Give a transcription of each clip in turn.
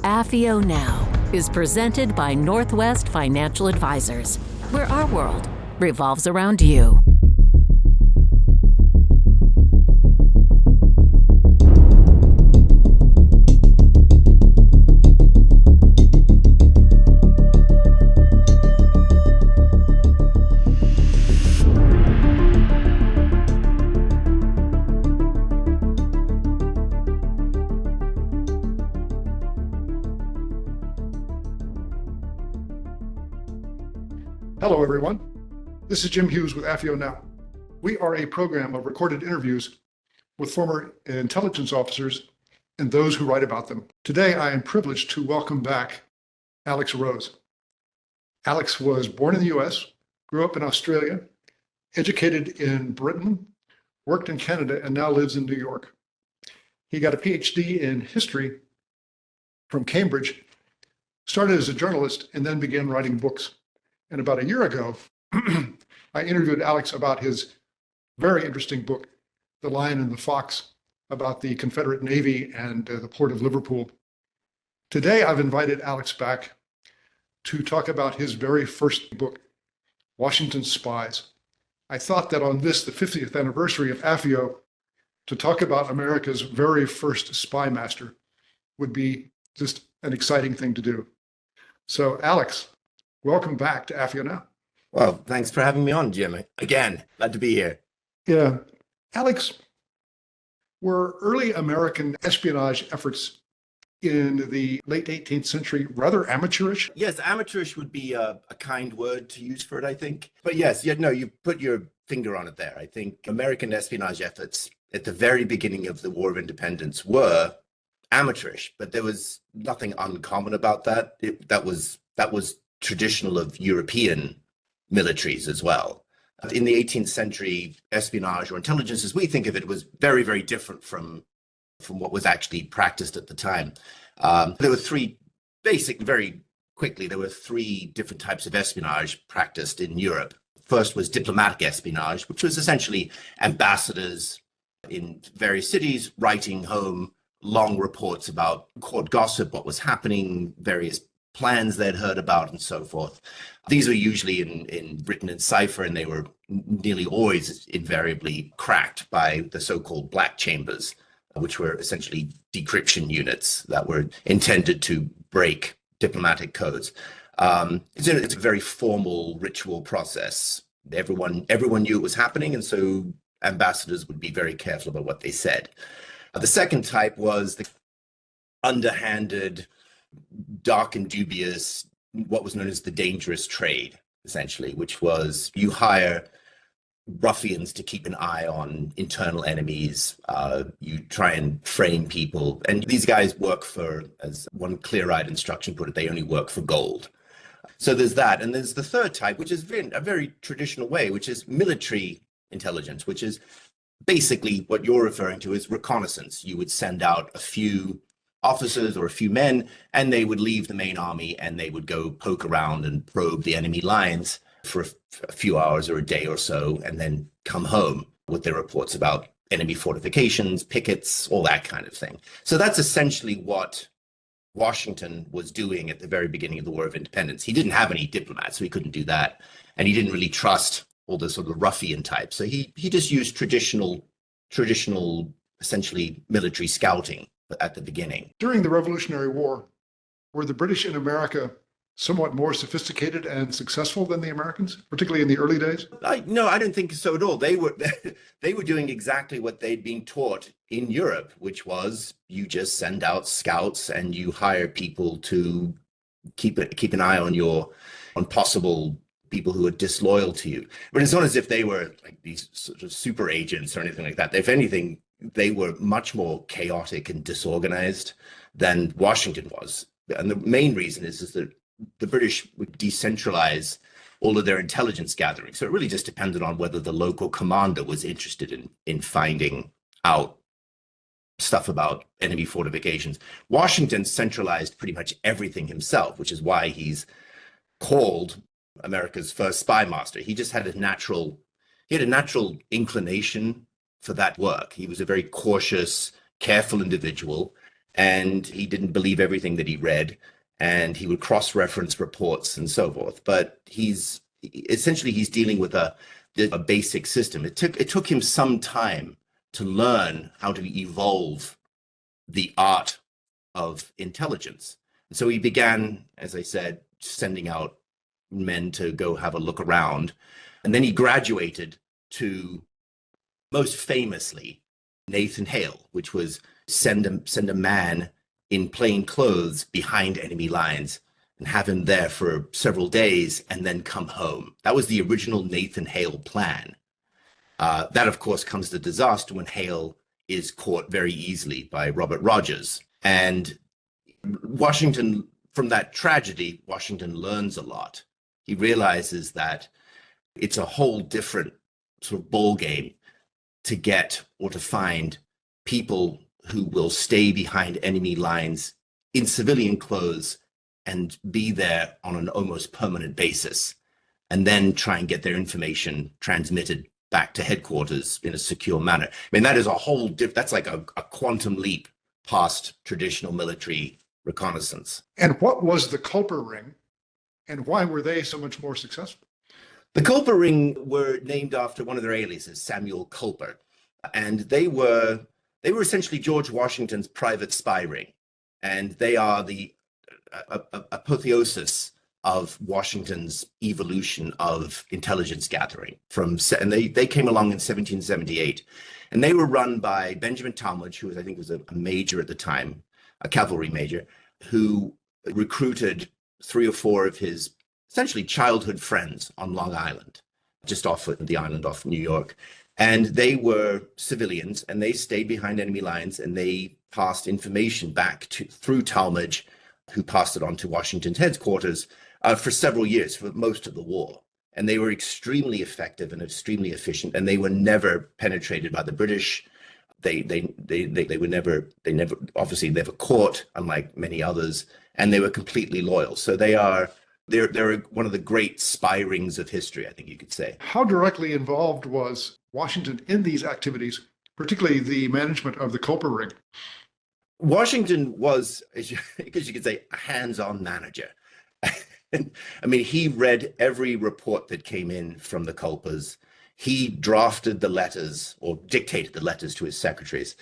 AFIO Now is presented by Northwest Financial Advisors, where our world revolves around you. Hello, everyone. This is Jim Hughes with AFIO Now. We are a program of recorded interviews with former intelligence officers and those who write about them. Today, I am privileged to welcome back Alex Rose. Alex was born in the US, grew up in Australia, educated in Britain, worked in Canada, and now lives in New York. He got a PhD in history from Cambridge, started as a journalist, and then began writing books. And about a year ago, I interviewed Alex about his very interesting book, The Lion and the Fox, about the Confederate Navy and the Port of Liverpool. Today, I've invited Alex back to talk about his very first book, Washington's Spies. I thought that on this, the 50th anniversary of AFIO, to talk about America's very first spy master would be just an exciting thing to do. So, Alex, welcome back to AFIO Now. Well, thanks for having me on, Jim. Again, glad to be here. Yeah. Alex, were early American espionage efforts in the late 18th century rather amateurish? Yes, amateurish would be a kind word to use for it, I think. But yes, you put your finger on it there. I think American espionage efforts at the very beginning of the War of Independence were amateurish, but there was nothing uncommon about that. That was traditional of European militaries as well. In the 18th century, espionage or intelligence, as we think of it, was very, very different from what was actually practiced at the time. There were very quickly, there were three different types of espionage practiced in Europe. First was diplomatic espionage, which was essentially ambassadors in various cities writing home long reports about court gossip, what was happening, various plans they'd heard about, and so forth. These were usually written in cipher, and they were nearly always invariably cracked by the so-called black chambers, which were essentially decryption units that were intended to break diplomatic codes. It's a very formal ritual process. Everyone knew it was happening, and so ambassadors would be very careful about what they said. The second type was the underhanded, dark and dubious, what was known as the dangerous trade, essentially, which was you hire ruffians to keep an eye on internal enemies. You try and frame people. And these guys work for, as one clear-eyed instruction put it, they only work for gold. So there's that. And there's the third type, which is a very traditional way, which is military intelligence, which is basically what you're referring to as reconnaissance. You would send out a few officers or a few men, and they would leave the main army and they would go poke around and probe the enemy lines for a few hours or a day or so, and then come home with their reports about enemy fortifications, pickets, all that kind of thing. So that's essentially what Washington was doing at the very beginning of the War of Independence. He didn't have any diplomats, so he couldn't do that. And he didn't really trust all the sort of ruffian types. So he just used traditional, essentially military scouting at the beginning. During the Revolutionary War, were the British in America somewhat more sophisticated and successful than the Americans, particularly in the early days? No, I don't think so at all. They were doing exactly what they'd been taught in Europe, which was you just send out scouts and you hire people to keep an eye on possible people who are disloyal to you. But it's not as if they were like these sort of super agents or anything like that. If anything, they were much more chaotic and disorganized than Washington was. And the main reason is that the British would decentralize all of their intelligence gathering. So it really just depended on whether the local commander was interested in finding out stuff about enemy fortifications. Washington centralized pretty much everything himself, which is why he's called America's first spy master. He just had a natural inclination for that work. He was a very cautious, careful individual, and he didn't believe everything that he read, and he would cross-reference reports and so forth. But he's dealing with a basic system. It took him some time to learn how to evolve the art of intelligence. And so he began, as I said, sending out men to go have a look around. And then he graduated to, most famously, Nathan Hale, which was send a man in plain clothes behind enemy lines and have him there for several days and then come home. That was the original Nathan Hale plan. That, of course, comes to disaster when Hale is caught very easily by Robert Rogers. And Washington, from that tragedy, Washington learns a lot. He realizes that it's a whole different sort of ball game to get or to find people who will stay behind enemy lines in civilian clothes and be there on an almost permanent basis, and then try and get their information transmitted back to headquarters in a secure manner. I mean, that is a whole that's like a quantum leap past traditional military reconnaissance. And what was the Culper Ring, and why were they so much more successful? The Culper Ring were named after one of their aliases, Samuel Culper, and they were essentially George Washington's private spy ring, and they are the apotheosis of Washington's evolution of intelligence gathering. And they came along in 1778, and they were run by Benjamin Talmadge, who I think was a major at the time, a cavalry major, who recruited 3 or 4 of his essentially childhood friends on Long Island, just off the island off New York. And they were civilians, and they stayed behind enemy lines, and they passed information back through Talmadge, who passed it on to Washington's headquarters for several years, for most of the war. And they were extremely effective and extremely efficient, and they were never penetrated by the British. They were never obviously never caught, unlike many others, and they were completely loyal. So they're one of the great spy rings of history, I think you could say. How directly involved was Washington in these activities, particularly the management of the Culper Ring? Washington was, as you could say, a hands-on manager. I mean, he read every report that came in from the Culpers. He drafted the letters or dictated the letters to his secretaries,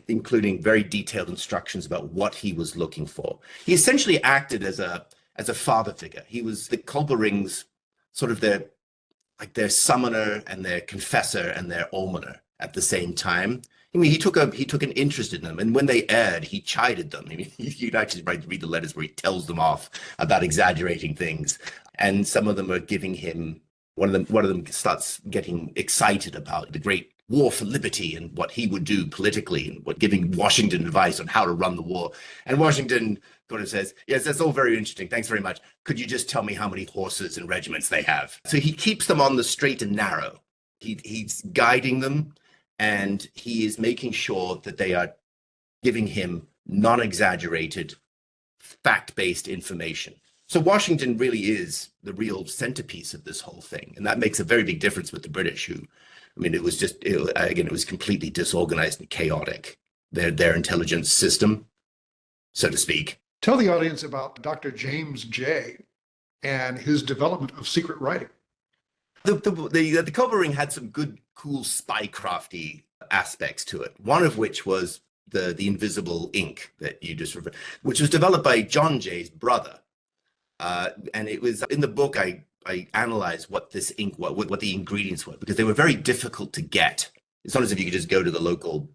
including very detailed instructions about what he was looking for. He essentially acted as a father figure. He was the Culper Ring's sort of their summoner and their confessor and their almoner at the same time. I mean, he took an interest in them, and when they erred, he chided them. I mean, you'd actually read the letters where he tells them off about exaggerating things, and some of them are giving him. One of them starts getting excited about the great war for liberty and what he would do politically, and giving Washington advice on how to run the war. And Washington kind of says, "Yes, that's all very interesting. Thanks very much. Could you just tell me how many horses and regiments they have?" So he keeps them on the straight and narrow. He's guiding them, and he is making sure that they are giving him non-exaggerated, fact-based information. So Washington really is the real centerpiece of this whole thing. And that makes a very big difference with the British, who, I mean, it was completely disorganized and chaotic, their intelligence system, so to speak. Tell the audience about Dr. James Jay and his development of secret writing. The Culper Ring had some good, cool spycrafty aspects to it. One of which was the invisible ink that you just referred, which was developed by John Jay's brother. And it was in the book I analyzed what this ink was, what the ingredients were, because they were very difficult to get. It's not as if you could just go to the local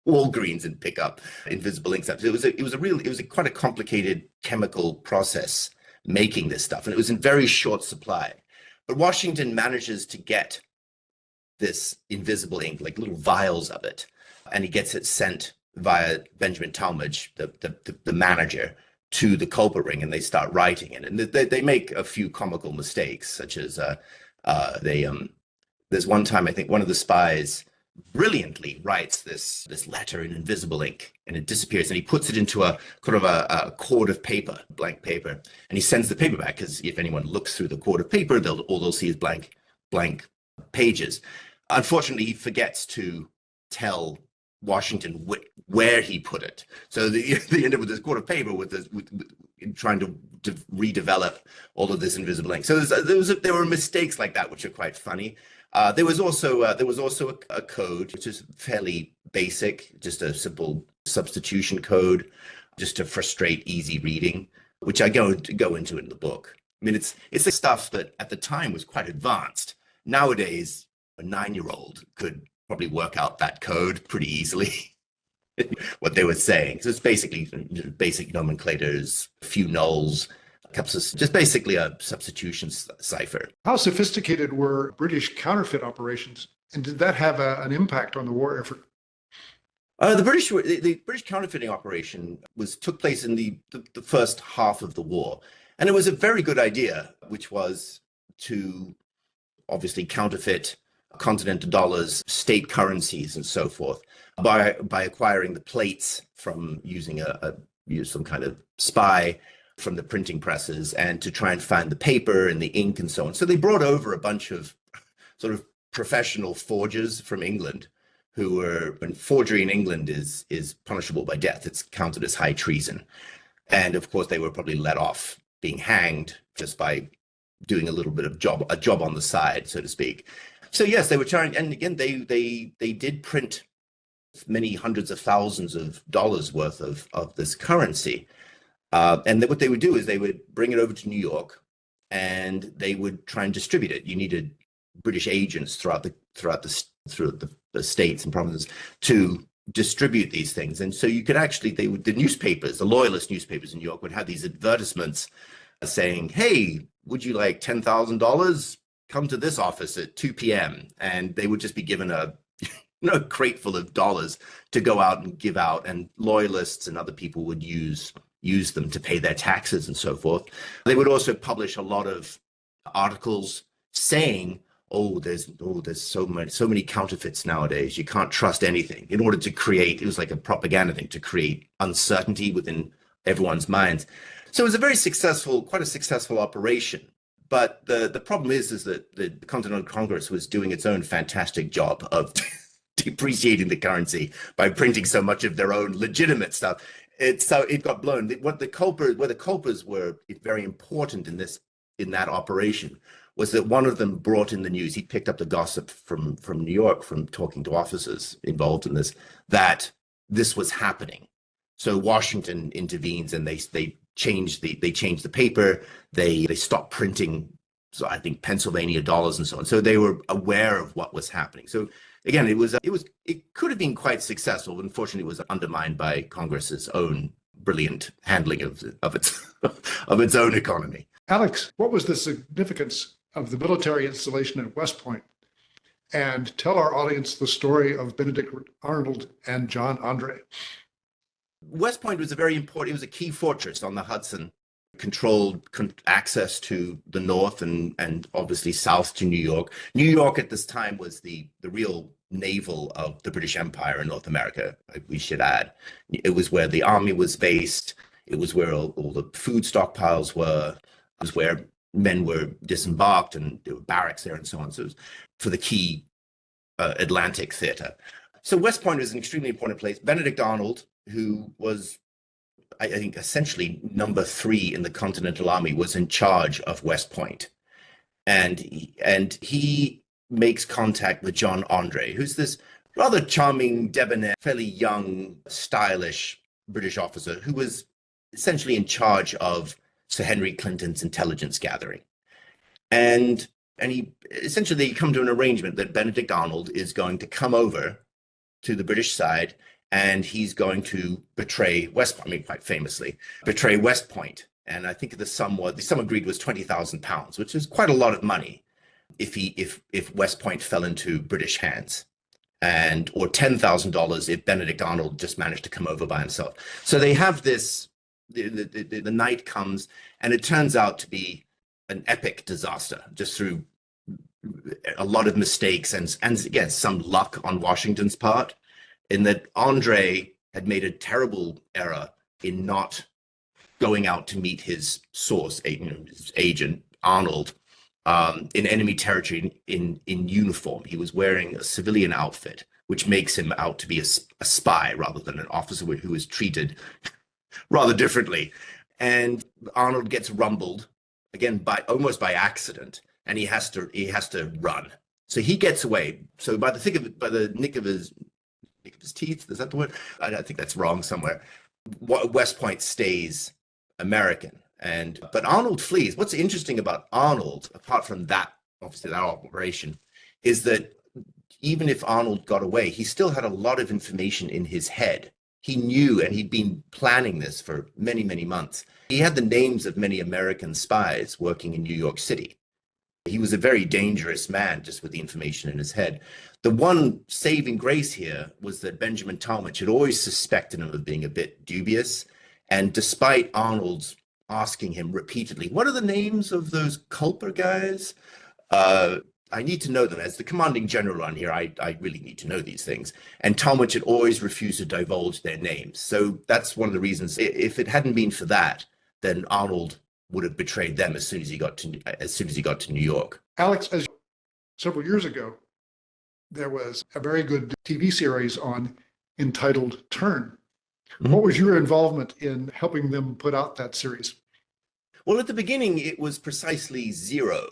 Walgreens and pick up invisible ink stuff. It was quite a complicated chemical process making this stuff, and it was in very short supply. But Washington manages to get this invisible ink, like little vials of it, and he gets it sent via Benjamin Talmadge, the manager, to the Culper Ring, and they start writing it. And they make a few comical mistakes, such as there's one time I think one of the spies brilliantly writes this letter in invisible ink, and it disappears, and he puts it into a kind of a cord of paper, blank paper, and he sends the paper back, because if anyone looks through the cord of paper, all they'll see is blank pages. Unfortunately, he forgets to tell Washington where he put it. So they ended up with this quarter paper with this, trying to redevelop all of this invisible ink. So there were mistakes like that, which are quite funny. There was also a code, which is fairly basic, just a simple substitution code, just to frustrate easy reading, which I go into in the book. I mean, it's the stuff that at the time was quite advanced. Nowadays, a 9-year-old could probably work out that code pretty easily, what they were saying. So it's basically basic nomenclators, a few nulls, just basically a substitution cipher. How sophisticated were British counterfeit operations, and did that have an impact on the war effort? The British counterfeiting operation took place in the first half of the war, and it was a very good idea, which was to obviously counterfeit continental dollars, state currencies, and so forth by acquiring the plates from using some kind of spy from the printing presses, and to try and find the paper and the ink and so on. So they brought over a bunch of sort of professional forgers from England, when forgery in England is punishable by death. It's counted as high treason. And of course, they were probably let off being hanged just by doing a little bit of a job on the side, so to speak. So yes, they were trying, and again, they did print many hundreds of thousands of dollars worth of this currency. And what they would do is they would bring it over to New York, and they would try and distribute it. You needed British agents throughout the states and provinces to distribute these things. And so you could actually, the newspapers, the loyalist newspapers in New York would have these advertisements saying, "Hey, would you like $10,000? Come to this office at 2 p.m. And they would just be given a crate full of dollars to go out and give out, and loyalists and other people would use them to pay their taxes and so forth. They would also publish a lot of articles saying, there's so many counterfeits nowadays. You can't trust anything, in order to create, it was like a propaganda thing to create uncertainty within everyone's minds. So it was quite a successful operation. But the problem is that the Continental Congress was doing its own fantastic job of depreciating the currency by printing so much of their own legitimate stuff. So it got blown. Where the Culpers were very important in that operation was that one of them brought in the news. He picked up the gossip from New York, from talking to officers involved in this, that this was happening. So Washington intervenes, and they changed the paper. They stopped printing, so I think Pennsylvania dollars and so on. So they were aware of what was happening. So again, it could have been quite successful, but unfortunately, it was undermined by Congress's own brilliant handling of its own economy. Alex, what was the significance of the military installation at West Point? And tell our audience the story of Benedict Arnold and John Andre. West Point was it was a key fortress on the Hudson, controlled access to the north and obviously south to New York. New York at this time was the real navel of the British Empire in North America, we should add. It was where the army was based. It was where all the food stockpiles were. It was where men were disembarked, and there were barracks there and so on. So it was for the key Atlantic theater. So West Point was an extremely important place. Benedict Arnold, who was, I think, essentially number 3 in the Continental Army, was in charge of West Point. And he makes contact with John Andre, who's this rather charming, debonair, fairly young, stylish British officer who was essentially in charge of Sir Henry Clinton's intelligence gathering. And he essentially come to an arrangement that Benedict Arnold is going to come over to the British side, and he's going to betray West Point, I mean, quite famously, betray West Point. And I think the sum agreed was £20,000, which is quite a lot of money if West Point fell into British hands, or $10,000 if Benedict Arnold just managed to come over by himself. So they have this, the night comes, and it turns out to be an epic disaster, just through a lot of mistakes and again, some luck on Washington's part, in that Andre had made a terrible error in not going out to meet his source, his agent, Arnold, in enemy territory in uniform. He was wearing a civilian outfit, which makes him out to be a spy rather than an officer who is treated rather differently. And Arnold gets rumbled again by almost by accident, and he has to run. So he gets away. So by the nick of his teeth, is that the word? I think that's wrong somewhere. West Point stays American, but Arnold flees. What's interesting about Arnold, apart from that, obviously that operation, is that even if Arnold got away, he still had a lot of information in his head. He knew, and he'd been planning this for many, many months. He had the names of many American spies working in New York City. He was a very dangerous man just with the information in his head. The one saving grace here was that Benjamin Talmadge had always suspected him of being a bit dubious. And despite Arnold's asking him repeatedly, what are the names of those Culper guys? I need to know them. As the commanding general on here, I really need to know these things. And Talmadge had always refused to divulge their names. So that's one of the reasons. If it hadn't been for that, then Arnold would have betrayed them as soon as he got to New York. Alex, as several years ago, there was a very good TV series entitled Turn. Mm-hmm. What was your involvement in helping them put out that series? Well, at the beginning, it was precisely zero.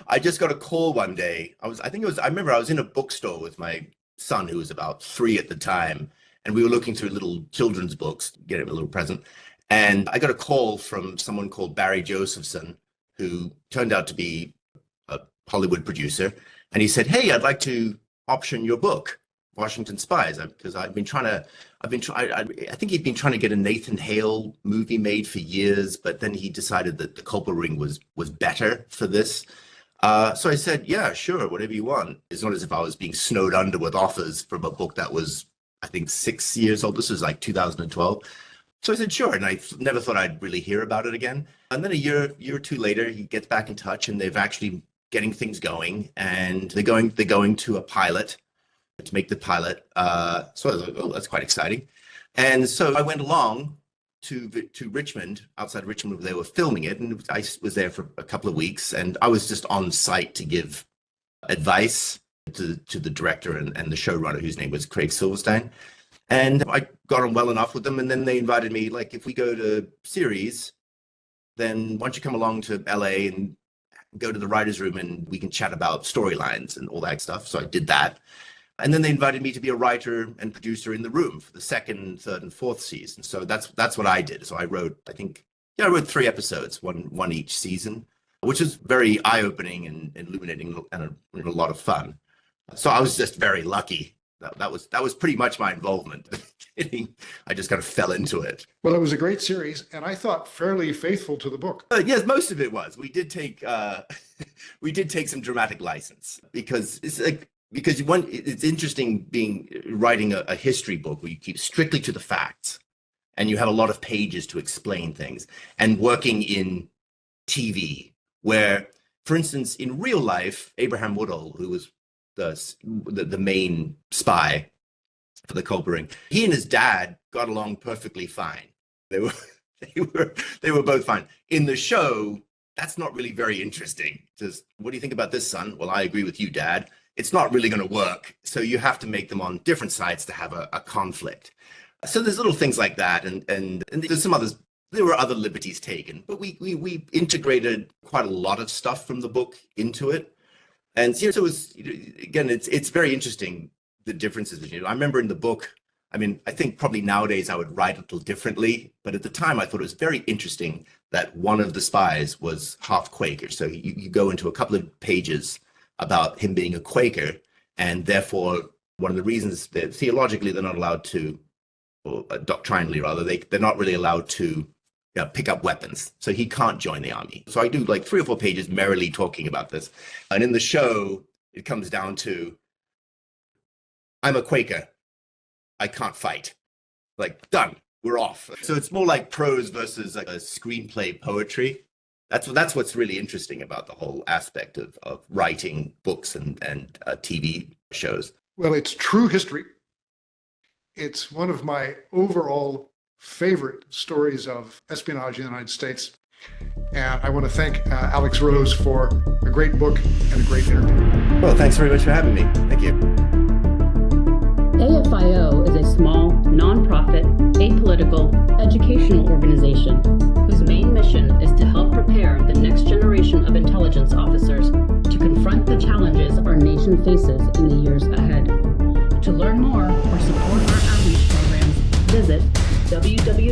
I just got a call one day. I remember I was in a bookstore with my son, who was about 3 at the time, and we were looking through little children's books, get him a little present. And I got a call from someone called Barry Josephson, who turned out to be a Hollywood producer. And he said, "Hey, I'd like to option your book, Washington Spies," because I think he'd been trying to get a Nathan Hale movie made for years, but then he decided that the Culper Ring was better for this. So I said, "Yeah, sure, whatever you want." It's not as if I was being snowed under with offers from a book that was, I think, 6 years old. This was like 2012. So I said, sure. And I never thought I'd really hear about it again. And then a year or two later, he gets back in touch, and they've actually getting things going, and they're going to a pilot to make the pilot. So I was like, oh, that's quite exciting. And so I went along to Richmond, outside Richmond, where they were filming it. And I was there for a couple of weeks, and I was just on site to give advice to the director and the showrunner, whose name was Craig Silverstein. And I got on well enough with them. And then they invited me, like, if we go to series, then why don't you come along to LA and go to the writer's room, and we can chat about storylines and all that stuff. So I did that. And then they invited me to be a writer and producer in the room for the 2nd, 3rd, and 4th season. So that's what I did. So I wrote, I wrote 3 episodes, one each season, which is very eye-opening and illuminating and a lot of fun. So I was just very lucky. That was pretty much my involvement. I just kind of fell into it. Well, it was a great series, and I thought fairly faithful to the book. Yes, most of it was. We did take some dramatic license, because it's interesting writing a history book where you keep strictly to the facts, and you have a lot of pages to explain things, and working in TV where, for instance, in real life, Abraham Woodhull, who was the main spy for the Culper Ring, he and his dad got along perfectly fine. They were both fine. In the show, that's not really very interesting. Just, what do you think about this, son? Well, I agree with you, Dad. It's not really going to work. So you have to make them on different sides to have a conflict. So there's little things like that, and there's some others. There were other liberties taken, but we integrated quite a lot of stuff from the book into it. And so it was, again, it's very interesting, the differences between it. I remember in the book, I think probably nowadays I would write a little differently, but at the time I thought it was very interesting that one of the spies was half Quaker. So you go into a couple of pages about him being a Quaker, and therefore one of the reasons that theologically they're not allowed to, or doctrinally rather, they're not really allowed to pick up weapons. So he can't join the army. So I do like 3 or 4 pages merrily talking about this. And in the show, it comes down to, I'm a Quaker, I can't fight. Like, done, we're off. So it's more like prose versus like a screenplay poetry. That's what's really interesting about the whole aspect of writing books and TV shows. Well, it's true history. It's one of my overall favorite stories of espionage in the United States. And I want to thank Alex Rose for a great book and a great interview. Well, thanks very much for having me. Thank you. AFIO is a small, nonprofit, apolitical, educational organization whose main mission is to help prepare the next generation of intelligence officers to confront the challenges our nation faces in the years ahead. To learn more or support our outreach programs, visit www.afio.com.